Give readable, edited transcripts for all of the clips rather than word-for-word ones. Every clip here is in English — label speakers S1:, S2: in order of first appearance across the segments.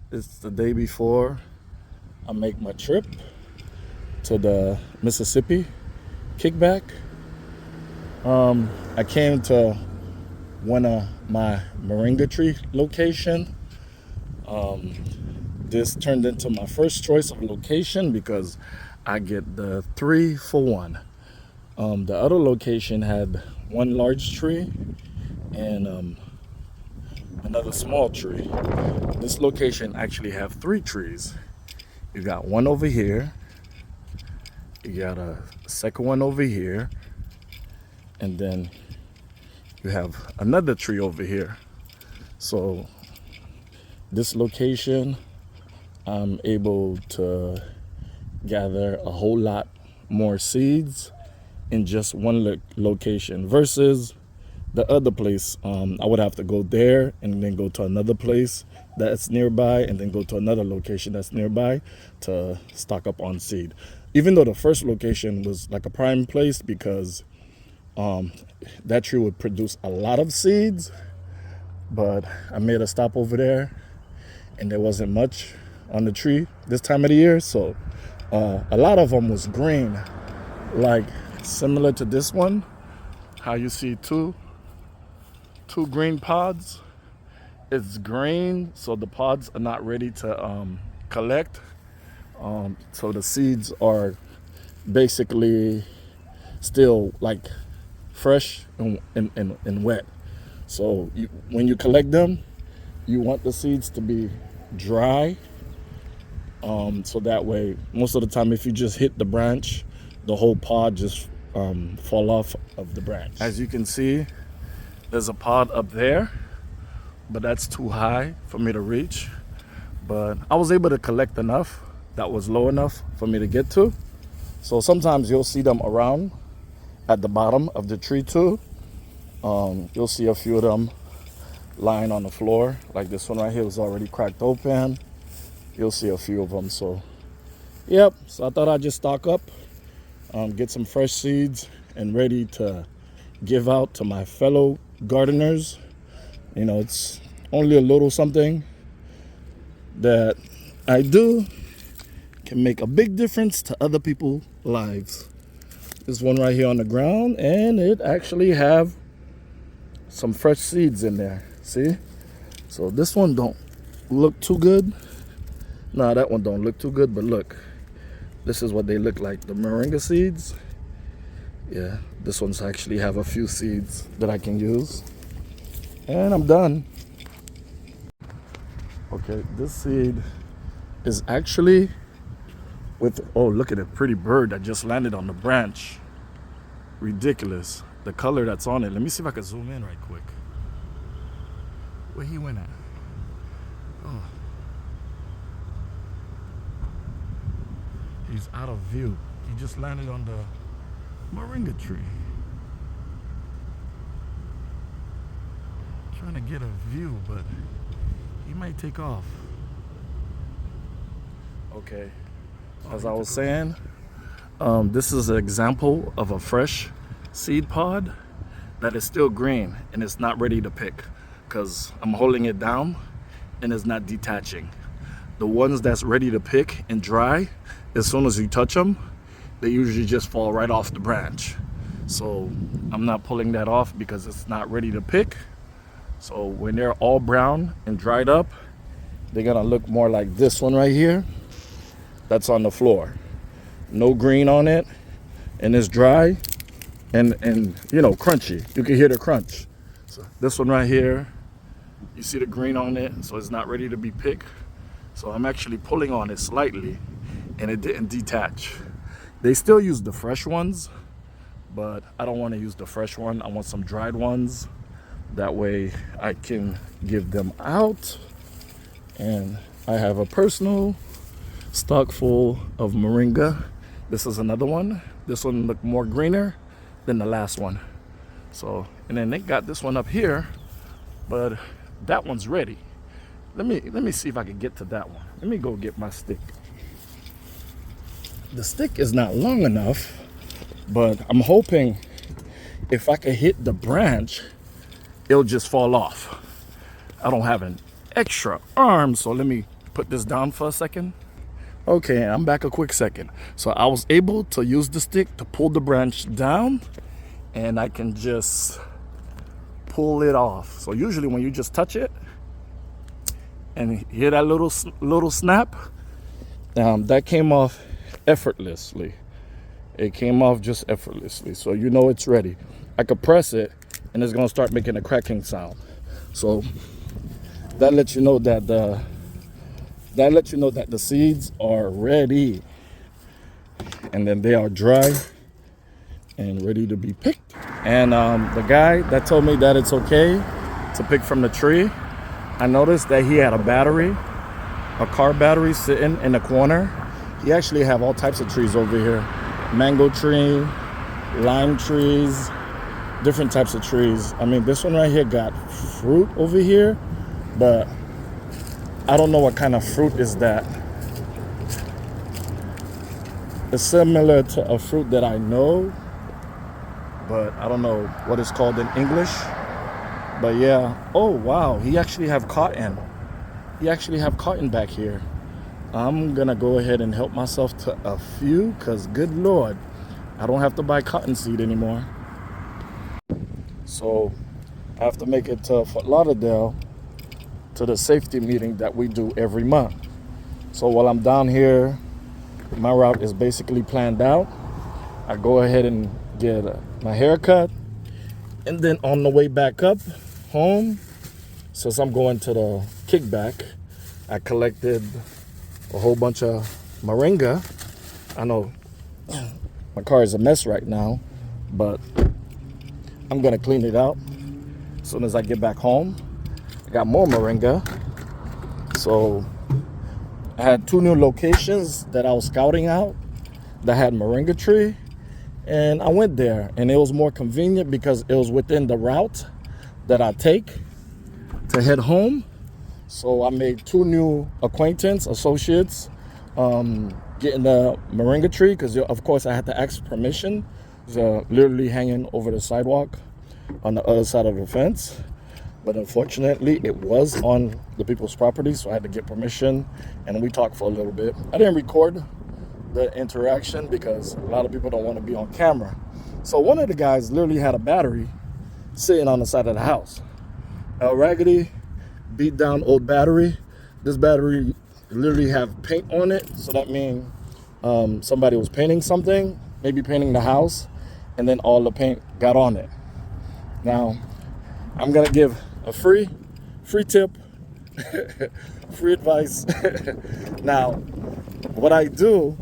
S1: It's the day before I make my trip to the Mississippi kickback. I came to one of my moringa tree location. This turned into my first choice of location because I get the 3 for 1. The other location had one large tree and another small tree. This location actually have 3 trees. You got one over here, you got a second one over here, and then you have another tree over here. So this location, I'm able to gather a whole lot more seeds in just one location versus the other place. I would have to go there and then go to another place that's nearby and then go to another location that's nearby to stock up on seed. Even though the first location was like a prime place because that tree would produce a lot of seeds, but I made a stop over there and there wasn't much on the tree this time of the year. So a lot of them was green, like similar to this one, how you see two green pods. It's green, so the pods are not ready to collect. So the seeds are basically still like fresh and wet. So when you collect them, you want the seeds to be dry. So that way, most of the time, if you just hit the branch, the whole pod just fall off of the branch. As you can see, there's a pod up there, but that's too high for me to reach. But I was able to collect enough that was low enough for me to get to. So sometimes you'll see them around at the bottom of the tree too. You'll see a few of them lying on the floor, like this one right here was already cracked open. You'll see a few of them. So yep, so I thought I'd just stock up, get some fresh seeds and ready to give out to my fellow gardeners. You know, it's only a little something that I do can make a big difference to other people's lives. This one right here on the ground, and it actually have some fresh seeds in there. See? So this one don't look too good. Nah, that one don't look too good, but look, this is what they look like, the moringa seeds. Yeah, this one's actually have a few seeds that I can use. And I'm done. Okay, this seed is actually with, oh, look at it, pretty bird that just landed on the branch. Ridiculous, the color that's on it. Let me see if I can zoom in right quick. Where he went at? Oh. He's out of view. He just landed on the moringa tree. Trying to get a view, but he might take off. Okay, as I was saying, this is an example of a fresh seed pod that is still green and it's not ready to pick because I'm holding it down and it's not detaching. The ones that's ready to pick and dry, as soon as you touch them, they usually just fall right off the branch. So I'm not pulling that off because it's not ready to pick. So when they're all brown and dried up, they're gonna look more like this one right here that's on the floor. No green on it, and it's dry and you know, crunchy. You can hear the crunch. So this one right here, you see the green on it, so it's not ready to be picked. So I'm actually pulling on it slightly and it didn't detach. They still use the fresh ones, but I don't want to use the fresh one. I want some dried ones. That way I can give them out. And I have a personal stock full of moringa. This is another one. This one looked more greener than the last one. So, and then they got this one up here, but that one's ready. Let me see if I can get to that one. Let me go get my stick. The stick is not long enough, but I'm hoping if I can hit the branch, it'll just fall off. I don't have an extra arm, so let me put this down for a second. Okay, I'm back a quick second. So I was able to use the stick to pull the branch down, and I can just pull it off. So usually when you just touch it and hear that little snap, that came off effortlessly. It came off just effortlessly. So you know it's ready. I could press it and it's gonna start making a cracking sound. So that lets you know that the seeds are ready, and then they are dry and ready to be picked. And the guy that told me that it's okay to pick from the tree, I noticed that he had a car battery sitting in the corner. He actually have all types of trees over here. Mango tree, lime trees, different types of trees. I mean, this one right here got fruit over here, but I don't know what kind of fruit is that. It's similar to a fruit that I know, but I don't know what it's called in English. But yeah, oh wow, he actually have cotton. He actually have cotton back here. I'm gonna go ahead and help myself to a few, cause good Lord, I don't have to buy cottonseed anymore. So I have to make it to Fort Lauderdale to the safety meeting that we do every month. So while I'm down here, my route is basically planned out. I go ahead and get my hair cut, and then on the way back up home, since I'm going to the kickback, I collected a whole bunch of moringa. I know my car is a mess right now, but I'm gonna clean it out as soon as I get back home. I got more moringa. So I had 2 new locations that I was scouting out that had moringa tree, and I went there, and it was more convenient because it was within the route that I take to head home. So I made 2 new associates, getting the moringa tree, because of course I had to ask permission. It's literally hanging over the sidewalk on the other side of the fence. But unfortunately, it was on the people's property, so I had to get permission, and we talked for a little bit. I didn't record the interaction because a lot of people don't want to be on camera. So one of the guys literally had a battery sitting on the side of the house. A raggedy, beat down old battery. This battery literally have paint on it, so that means somebody was painting something, maybe painting the house, and then all the paint got on it. Now, I'm gonna give a free tip, free advice. Now, what I do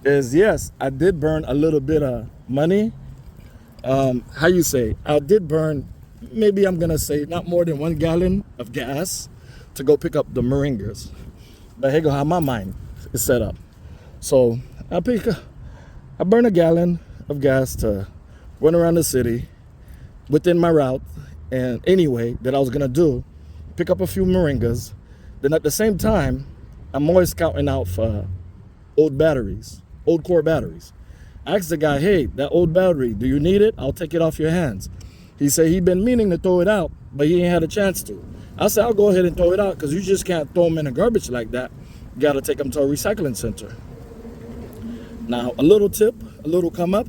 S1: is, yes, I did burn a little bit of money. I did burn, maybe I'm gonna say not more than 1 gallon of gas to go pick up the moringas. But here go how my mind is set up. So I burn a gallon of gas to run around the city within my route. And anyway, that I was gonna do, pick up a few moringas. Then at the same time, I'm always scouting out for old core batteries. I asked the guy, hey, that old battery, do you need it? I'll take it off your hands. He said he'd been meaning to throw it out, but he ain't had a chance to. I said, I'll go ahead and throw it out, because you just can't throw them in the garbage like that. You gotta take them to a recycling center. Now, a little tip, a little come up.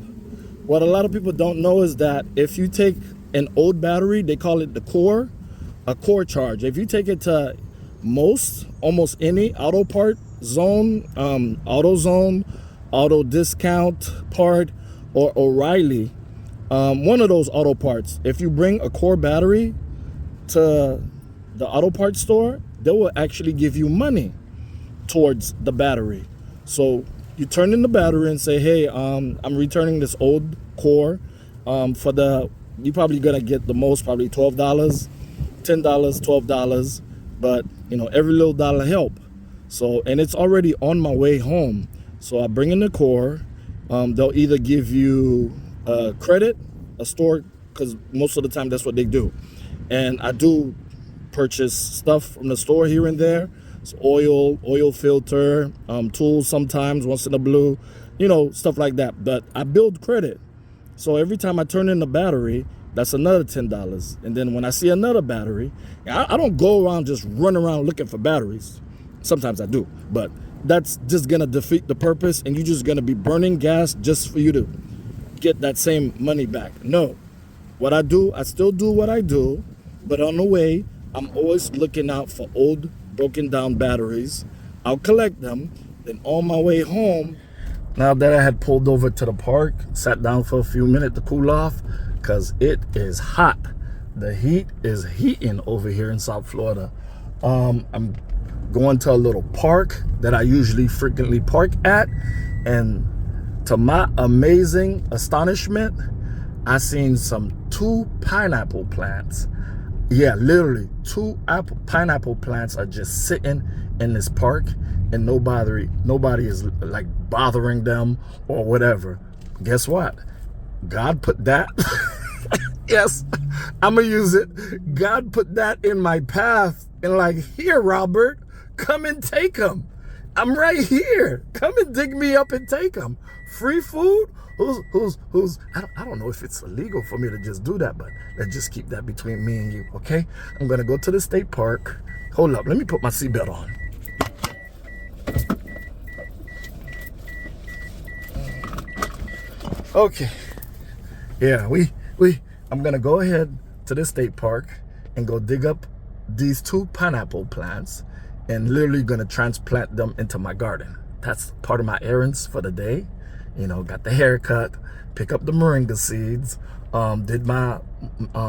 S1: What a lot of people don't know is that if you take an old battery, they call it a core charge. If you take it to almost any auto part zone, AutoZone, Auto Discount part, or O'Reilly, one of those auto parts, if you bring a core battery to the auto parts store, they will actually give you money towards the battery. So you turn in the battery and say, hey, I'm returning this old core you're probably gonna get the most, probably $12, $10, $12, but every little dollar help. So, and it's already on my way home. So I bring in the core. They'll either give you credit, a store, because most of the time that's what they do. And I do purchase stuff from the store here and there. It's oil filter, tools sometimes, once in a blue, stuff like that. But I build credit. So every time I turn in the battery, that's another $10. And then when I see another battery, I don't go around just run around looking for batteries. Sometimes I do, but that's just gonna defeat the purpose, and you're just gonna be burning gas just for you to get that same money back. No, what I do, I still do what I do, but on the way, I'm always looking out for old broken down batteries. I'll collect them. Then on my way home, now that I had pulled over to the park, sat down for a few minutes to cool off, because it is hot. The heat is heating over here in South Florida. I'm going to a little park that I usually frequently park at, and to my amazing astonishment, I seen some 2 pineapple plants. Yeah, literally 2 pineapple plants are just sitting in this park, and nobody is like bothering them or whatever. Guess what? God put that. Yes, I'm gonna use it. God put that in my path, and like, here, Robert, come and take them. I'm right here. Come and dig me up and take them. Free food? Who's? I don't know if it's illegal for me to just do that, but let's just keep that between me and you, okay? I'm gonna go to the state park. Hold up, let me put my seatbelt on. Okay. Yeah, I'm gonna go ahead to the state park and go dig up these 2 pineapple plants and literally gonna transplant them into my garden. That's part of my errands for the day. You know, got the haircut, pick up the moringa seeds, did my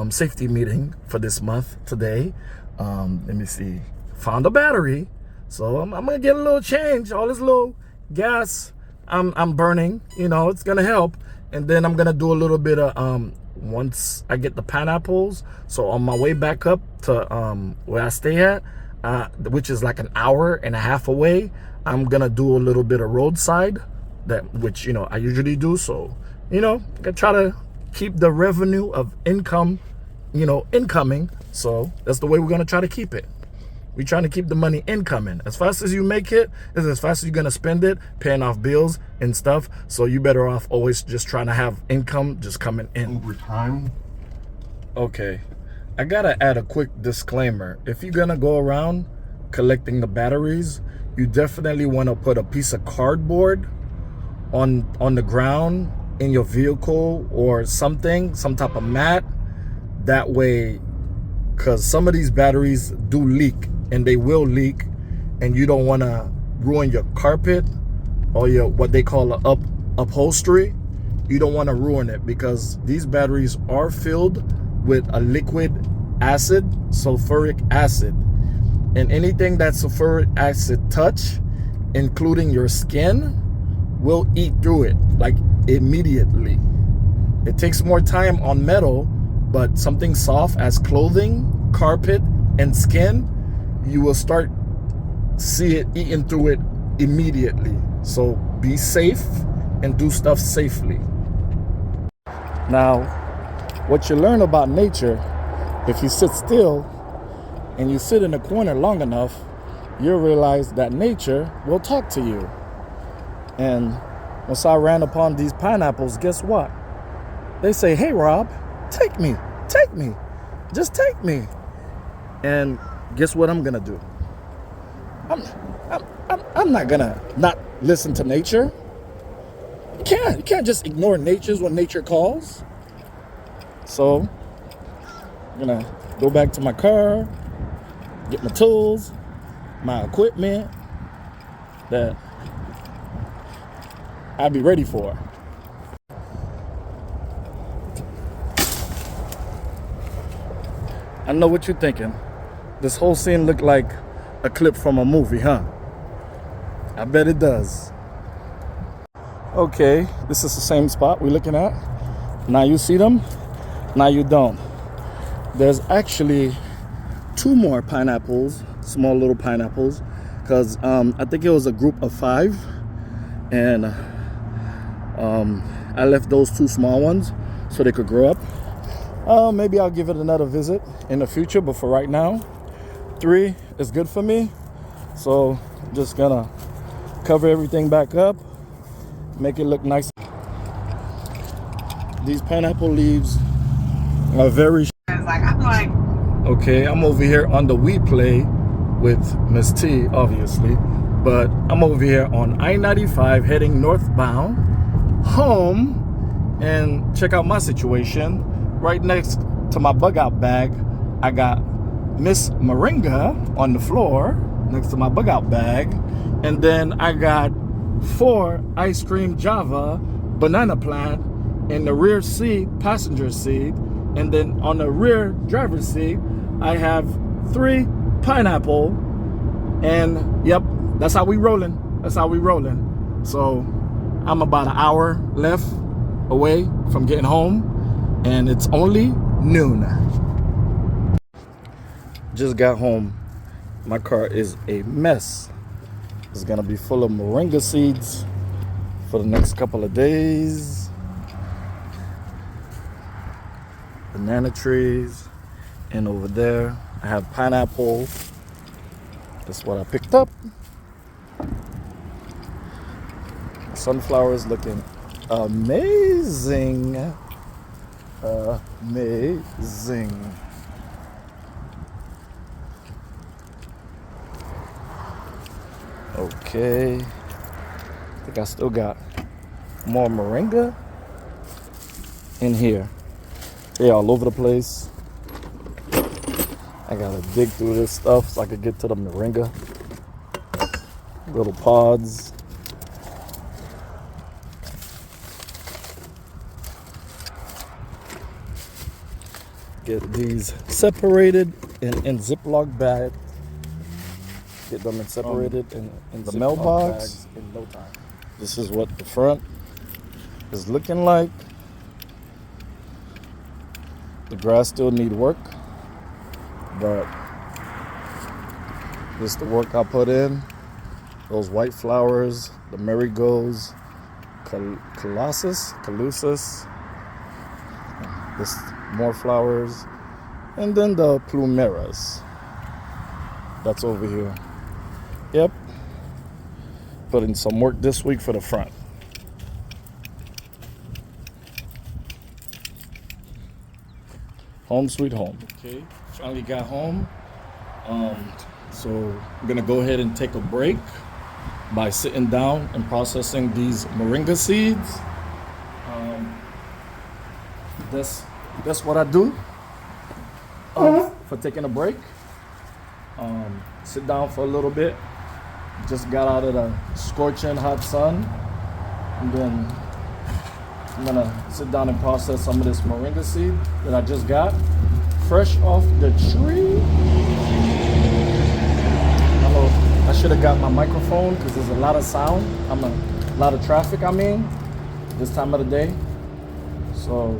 S1: safety meeting for this month today. Let me see, found a battery. So I'm gonna get a little change. All this little gas I'm burning, you know, it's gonna help. And then I'm gonna do a little bit of once I get the pineapples. So on my way back up to where I stay at, which is like an hour and a half away, I'm gonna do a little bit of roadside, which, you know, I usually do. So, you know, I try to keep the revenue of income, you know, incoming. So that's the way we're gonna try to keep it. We're trying to keep the money incoming. As fast as you make it is as fast as you're gonna spend it, paying off bills and stuff. So you better off always just trying to have income just coming in.
S2: Over time.
S1: Okay, I gotta add a quick disclaimer. If you're gonna go around collecting the batteries, you definitely wanna put a piece of cardboard on the ground in your vehicle or something, some type of mat. That way, because some of these batteries do leak, and they will leak, and you don't want to ruin your carpet or your what they call a upholstery. You don't want to ruin it, because these batteries are filled with a liquid acid, sulfuric acid, and anything that sulfuric acid touch, including your skin, will eat through it like immediately. It takes more time on metal, but something soft as clothing, carpet, and skin, you will start see it eating through it immediately. So be safe and do stuff safely. Now, what you learn about nature, if you sit still and you sit in a corner long enough, you'll realize that nature will talk to you. And once I ran upon these pineapples, guess what? They say, "Hey, Rob, take me, just take me." And guess what I'm gonna do? I'm not gonna not listen to nature. You can't just ignore nature when nature calls. So I'm gonna go back to my car, get my tools, my equipment that I'll be ready for. I know what you're thinking. This whole scene looked like a clip from a movie, huh? I bet it does. Okay, this is the same spot we're looking at. Now you see them, now you don't. There's actually 2 more pineapples, small little pineapples, because I think it was a group of 5, and I left those 2 small ones so they could grow up. Maybe I'll give it another visit in the future, but for right now, 3 is good for me. So I'm just gonna cover everything back up, make it look nice. These pineapple leaves are very
S3: I'm like,
S1: okay. I'm over here on the We Play with Miss T, obviously. But I'm over here on I-95 heading northbound home, and check out my situation. Right next to my bug out bag, I got Miss Moringa on the floor next to my bug out bag, and then I got 4 ice cream Java banana plant in the rear seat, passenger seat, and then on the rear driver's seat I have 3 pineapple. And yep, that's how we rolling. That's how we rolling. So I'm about an hour left away from getting home, and it's only noon. Just got home. My car is a mess. It's gonna be full of moringa seeds for the next couple of days. Banana trees, and over there I have pineapple. That's what I picked up. Sunflower is looking amazing. Amazing. Okay. I think I still got more moringa in here. They're all over the place. I gotta dig through this stuff so I could get to the moringa. Little pods. Get these separated in Ziploc bag. Get them separated in the mailbox in no time. This is what the front is looking like. The grass still need work, but this is the work I put in. Those white flowers, the marigolds, calusus, this more flowers, and then the plumeras. That's over here. Yep. Put in some work this week for the front. Home sweet home. Okay, finally got home. So I'm gonna go ahead and take a break by sitting down and processing these moringa seeds. That's what I do for taking a break. Sit down for a little bit. Just got out of the scorching hot sun, and then I'm gonna sit down and process some of this moringa seed that I just got fresh off the tree. I should have got my microphone because there's a lot of sound. A lot of traffic, this time of the day. So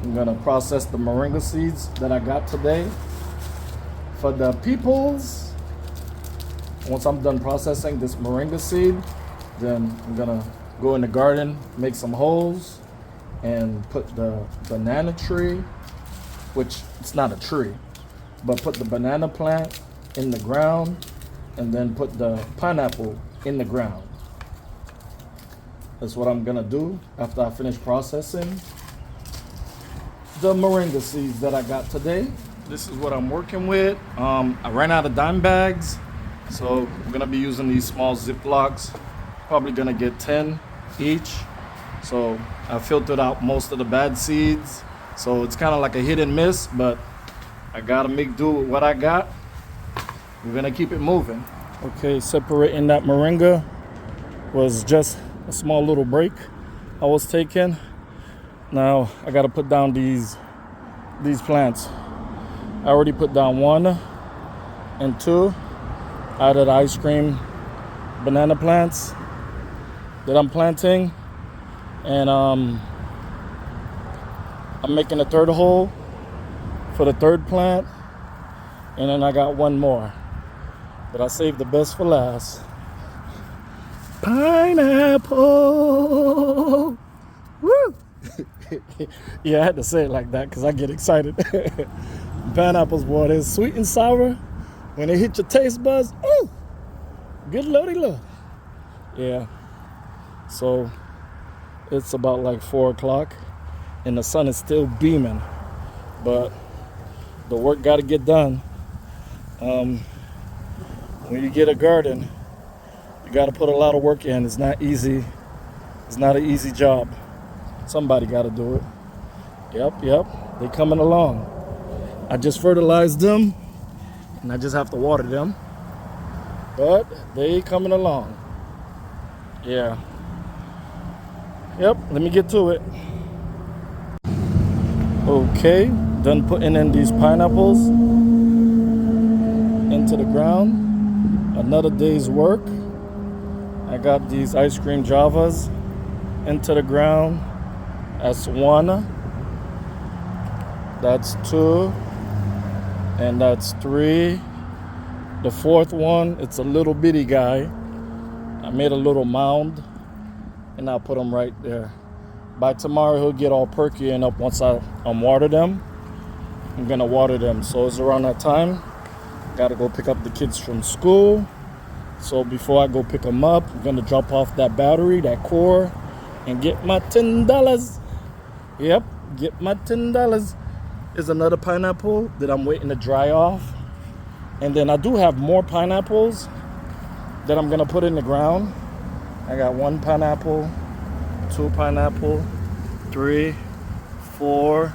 S1: I'm gonna process the moringa seeds that I got today for the peoples. Once I'm done processing this moringa seed, then I'm gonna go in the garden, make some holes, and put the banana tree, which it's not a tree, but put the banana plant in the ground, and then put the pineapple in the ground. That's what I'm gonna do after I finish processing the moringa seeds that I got today. This is what I'm working with. I ran out of dime bags, so I'm gonna be using these small Ziplocs. Probably gonna get 10 each. So I filtered out most of the bad seeds. So it's kind of like a hit and miss, but I gotta make do with what I got. We're gonna keep it moving. Okay, separating that moringa was just a small little break I was taking. Now I gotta put down these plants. I already put down 1 and 2 out of the ice cream banana plants that I'm planting, and I'm making a 3rd hole for the 3rd plant, and then I got 1 more, but I saved the best for last. Pineapple. Woo! Yeah, I had to say it like that because I get excited. Pineapples, boy, they're sweet and sour. When they hit your taste buds, ooh, good lordy lord. Yeah. So it's about like 4 o'clock, and the sun is still beaming, but the work got to get done. when you get a garden, you got to put a lot of work in. It's not easy. It's not an easy job. Somebody got to do it. Yep. They coming along. I just fertilized them, and I just have to water them. But they coming along. Yeah. Yep, let me get to it. Okay, done putting in these pineapples into the ground. Another day's work. I got these ice cream javas into the ground. That's one. That's two. And that's three. The fourth one, it's a little bitty guy. I made a little mound and I'll put him right there. By tomorrow, he'll get all perky and up once I water them. I'm gonna water them. So it's around that time. Gotta go pick up the kids from school. So before I go pick them up, I'm gonna drop off that battery, that core, and get my $10. Yep, get my $10. Is another pineapple that I'm waiting to dry off. And then I do have more pineapples that I'm gonna put in the ground. I got one pineapple, two pineapple, 3, 4,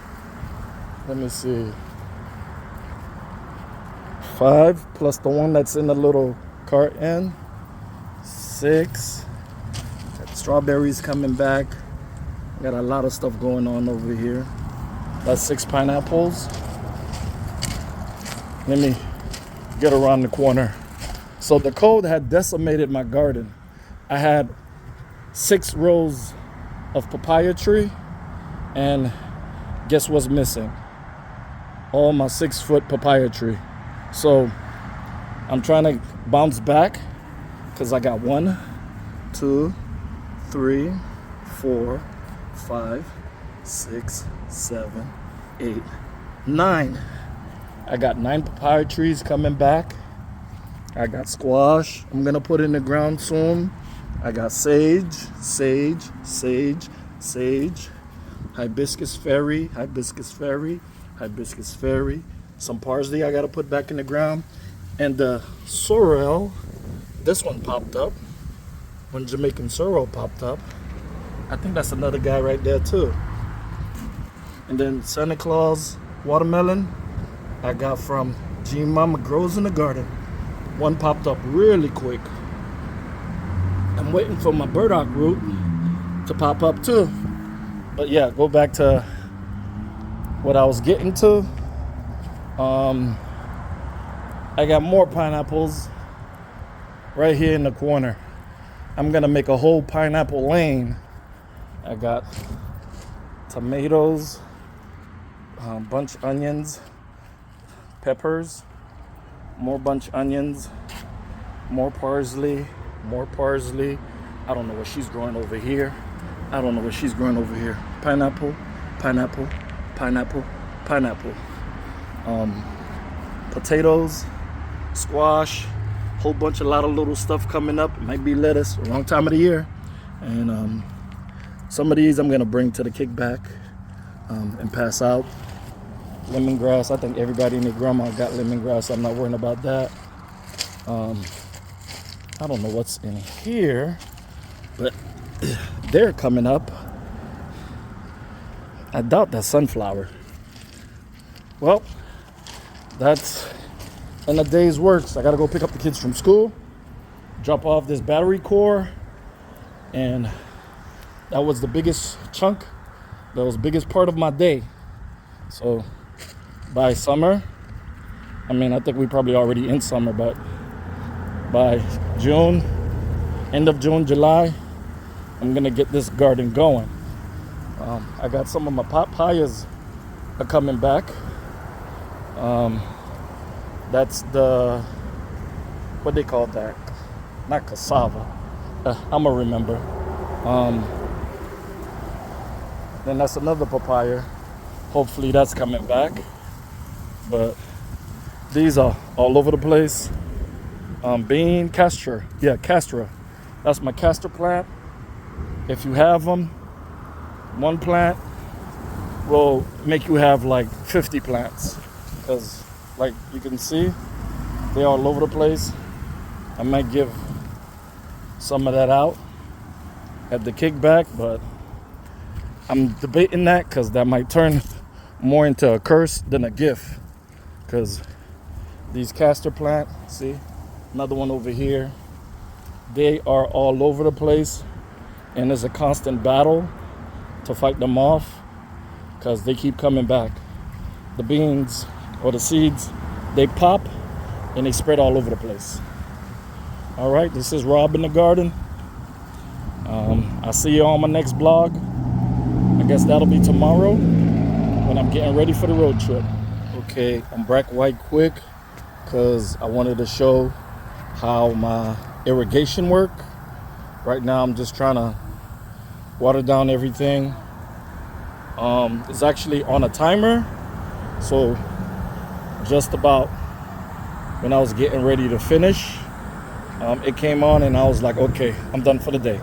S1: let me see, 5 plus the one that's in the little carton, 6. Got strawberries coming back. Got a lot of stuff going on over here. That's 6 pineapples. Let me get around the corner. So the cold had decimated my garden. I had 6 rows of papaya tree, and guess what's missing? All my 6-foot papaya tree. So I'm trying to bounce back because I got 1, 2, 3, 4, 5, 6, 7, 8, 9. I got 9 papaya trees coming back. I got squash I'm gonna put in the ground soon. I got sage, hibiscus fairy, some parsley I gotta put back in the ground. And the sorrel, this one popped up. One Jamaican sorrel popped up. I think that's another guy right there too. And then Santa Claus watermelon I got from G Mama Grows in the Garden. One popped up really quick. I'm waiting for my burdock root to pop up too. But yeah, go back to what I was getting to. I got more pineapples right here in the corner. I'm gonna make a whole pineapple lane. I got tomatoes, bunch onions, peppers, more bunch onions, more parsley. I don't know what she's growing over here. Pineapple. Potatoes, squash, whole bunch, a lot of little stuff coming up. It might be lettuce, wrong time of the year. And some of these I'm gonna bring to the kickback and pass out. Lemongrass, I think everybody and their grandma got lemongrass. I'm not worrying about that. I don't know what's in here, but they're coming up. I doubt that's sunflower. Well, that's in a day's work. So I gotta go pick up the kids from school, drop off this battery core, and that was the biggest chunk. That was the biggest part of my day. So by summer, I mean, I think we probably already in summer, but by June, end of June, July, I'm gonna get this garden going. I got some of my papayas are coming back. That's the, what they call that? Not cassava. I'ma remember. Then that's another papaya. Hopefully that's coming back. But these are all over the place. Bean, castor. Yeah, castor. That's my castor plant. If you have them, one plant will make you have like 50 plants. Because like you can see, they're all over the place. I might give some of that out at the kickback, but I'm debating that because that might turn more into a curse than a gift. Because these castor plant, see, another one over here, they are all over the place, and there's a constant battle to fight them off because they keep coming back. The beans or the seeds, they pop and they spread all over the place. All right, this is Rob in the garden. I'll see you on my next vlog. I guess that'll be tomorrow when I'm getting ready for the road trip. Okay, I'm back right quick because I wanted to show how my irrigation work. Right now I'm just trying to water down everything. It's actually on a timer, so just about when I was getting ready to finish, it came on and I was like, okay, I'm done for the day.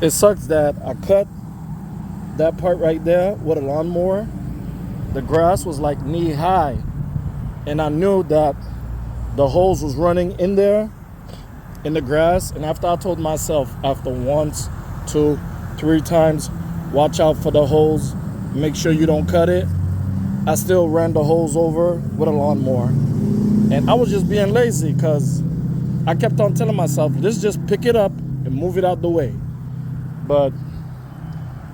S1: It sucks that I cut that part right there with a lawnmower. The grass was like knee high, and I knew that the hose was running in there in the grass. And after I told myself, after once, 2, 3 times, watch out for the hose, make sure you don't cut it, I still ran the hose over with a lawnmower. And I was just being lazy because I kept on telling myself, let's just pick it up and move it out the way. But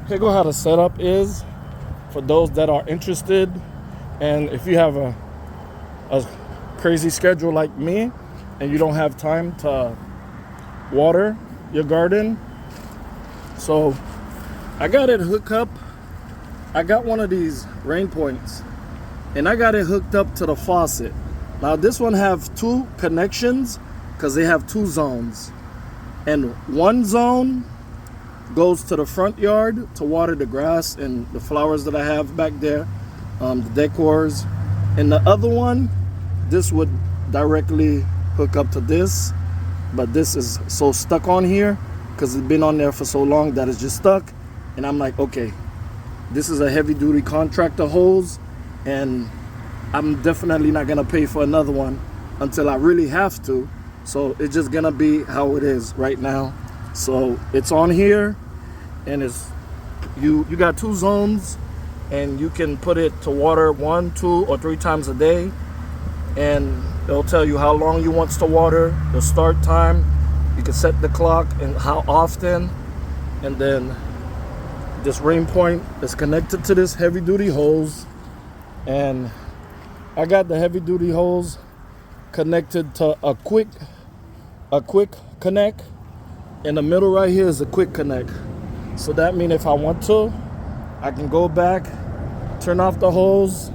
S1: here go how the setup is for those that are interested. And if you have a crazy schedule like me and you don't have time to water your garden, so I got it hooked up. I got one of these rain points and I got it hooked up to the faucet. Now this one have 2 connections because they have 2 zones, and one zone goes to the front yard to water the grass and the flowers that I have back there, the decors. And the other one, this would directly hook up to this, but this is so stuck on here because it's been on there for so long that it's just stuck. And I'm like, okay, this is a heavy duty contractor hose, and I'm definitely not gonna pay for another one until I really have to. So it's just gonna be how it is right now. So it's on here, and it's you got 2 zones, and you can put it to water 1, 2, or 3 times a day, and it'll tell you how long you want to water, the start time. You can set the clock and how often, and then this rain point is connected to this heavy duty hose. And I got the heavy duty hose connected to a quick connect. In the middle right here is a quick connect. So that means if I want to, I can go back, turn off the hose,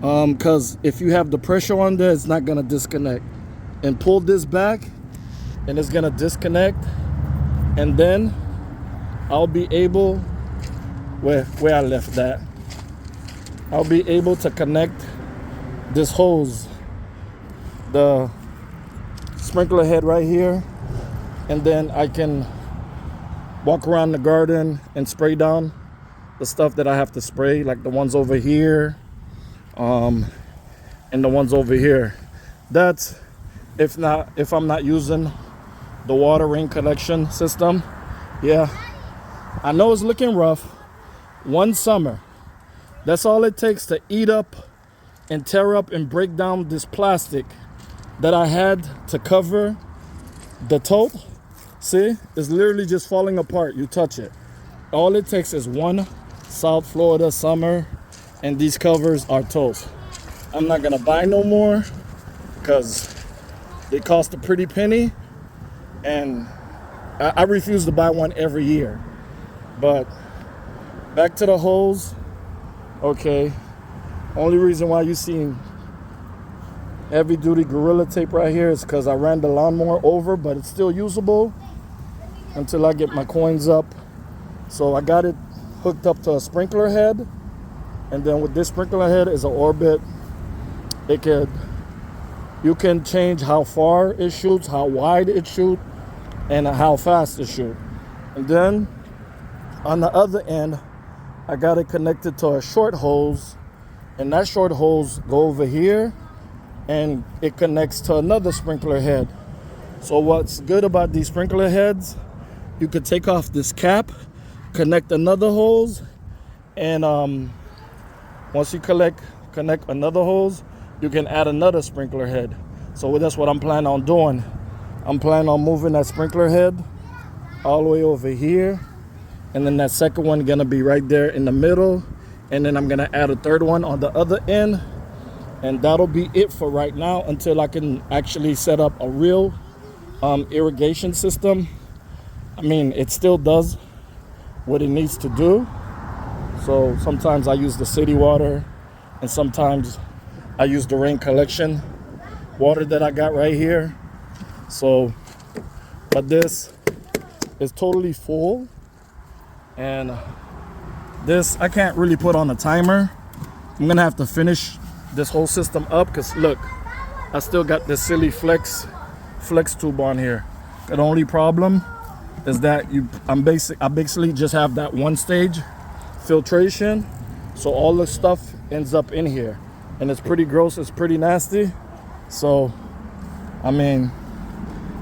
S1: because if you have the pressure on there, it's not gonna disconnect. And pull this back, and it's gonna disconnect, and then I'll be able, where I left that, I'll be able to connect this hose, the sprinkler head right here, and then I can walk around the garden and spray down the stuff that I have to spray, like the ones over here, and the ones over here. That's if I'm not using the water rain collection system. Yeah, I know it's looking rough. One summer, that's all it takes to eat up and tear up and break down this plastic that I had to cover the tote. See, it's literally just falling apart. You touch it. All it takes is one South Florida summer, and these covers are toast. I'm not gonna buy no more because they cost a pretty penny, and I refuse to buy one every year. But back to the hose. Okay, only reason why you seen heavy duty Gorilla Tape right here is because I ran the lawnmower over, but it's still usable until I get my coins up. So I got it hooked up to a sprinkler head, and then with this sprinkler head is an orbit. You can change how far it shoots, how wide it shoots, and how fast it shoots. And then on the other end, I got it connected to a short hose, and that short hose go over here and it connects to another sprinkler head. So what's good about these sprinkler heads, you could take off this cap, connect another hose, and once you connect another hose, you can add another sprinkler head. So that's what I'm planning on doing. I'm planning on moving that sprinkler head all the way over here, and then that second one gonna be right there in the middle, and then I'm gonna add a third one on the other end, and that'll be it for right now until I can actually set up a real irrigation system. I mean, it still does what it needs to do. So sometimes I use the city water, and sometimes I use the rain collection water that I got right here. So, but this is totally full, and this I can't really put on a timer. I'm gonna have to finish this whole system up, because look, I still got this silly flex tube on here. The only problem is that I basically just have that one stage filtration, so all the stuff ends up in here, and it's pretty gross, it's pretty nasty. So I mean,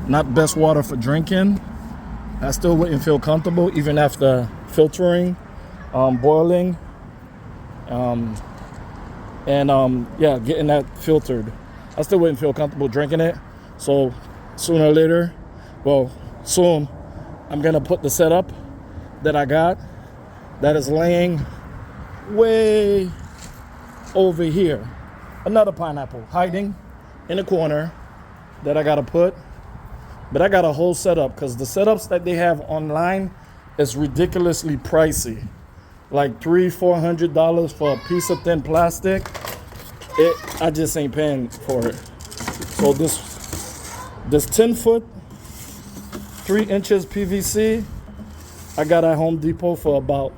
S1: not best water for drinking. I still wouldn't feel comfortable even after filtering, boiling, yeah, getting that filtered. I still wouldn't feel comfortable drinking it. So sooner or later, well, soon, I'm gonna put the setup that I got that is laying way over here. Another pineapple hiding in a corner that I gotta put. But I got a whole setup, because the setups that they have online is ridiculously pricey. Like $300-400 for a piece of thin plastic. I just ain't paying for it. So this 10-foot, 3 inches PVC, I got at Home Depot for about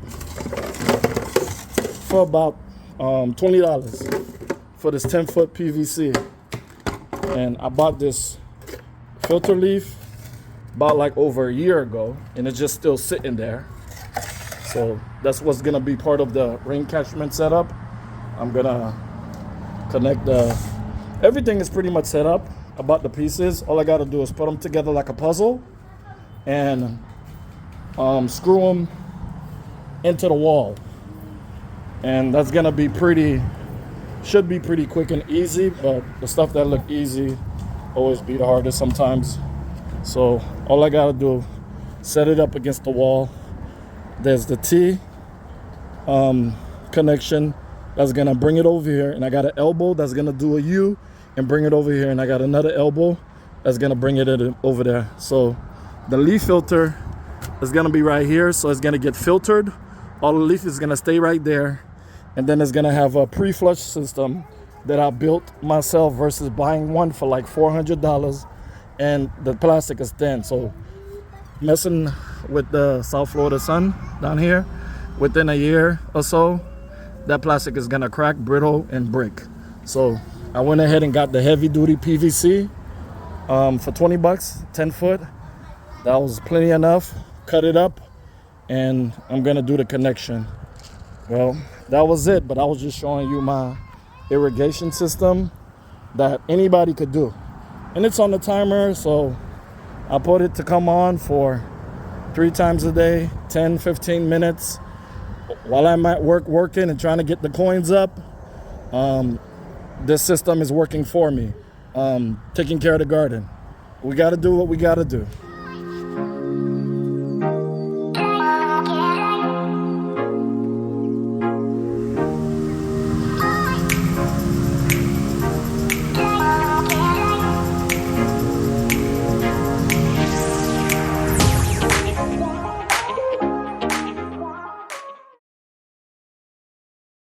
S1: $20 for this 10-foot PVC. And I bought this filter leaf about like over a year ago, and it's just still sitting there. So that's what's gonna be part of the rain catchment setup. I'm gonna connect everything is pretty much set up about the pieces. All I gotta do is put them together like a puzzle and screw them into the wall. And that's gonna be should be pretty quick and easy, but the stuff that look easy always be the hardest sometimes. So all I gotta do, set it up against the wall. There's the T connection that's gonna bring it over here, and I got an elbow that's gonna do a U and bring it over here, and I got another elbow that's gonna bring it over there. So the leaf filter is gonna be right here, so it's gonna get filtered. All the leaf is gonna stay right there, and then it's gonna have a pre-flush system that I built myself versus buying one for like $400, and the plastic is thin. So messing with the South Florida sun down here, within a year or so, that plastic is gonna crack, brittle, and break. So I went ahead and got the heavy duty PVC for $20, 10 foot. That was plenty enough. Cut it up, and I'm gonna do the connection. Well, that was it, but I was just showing you my irrigation system that anybody could do. And it's on the timer, so I put it to come on for 3 times a day, 10-15 minutes. While I'm at work working and trying to get the coins up, this system is working for me, taking care of the garden. We got to do what we got to do.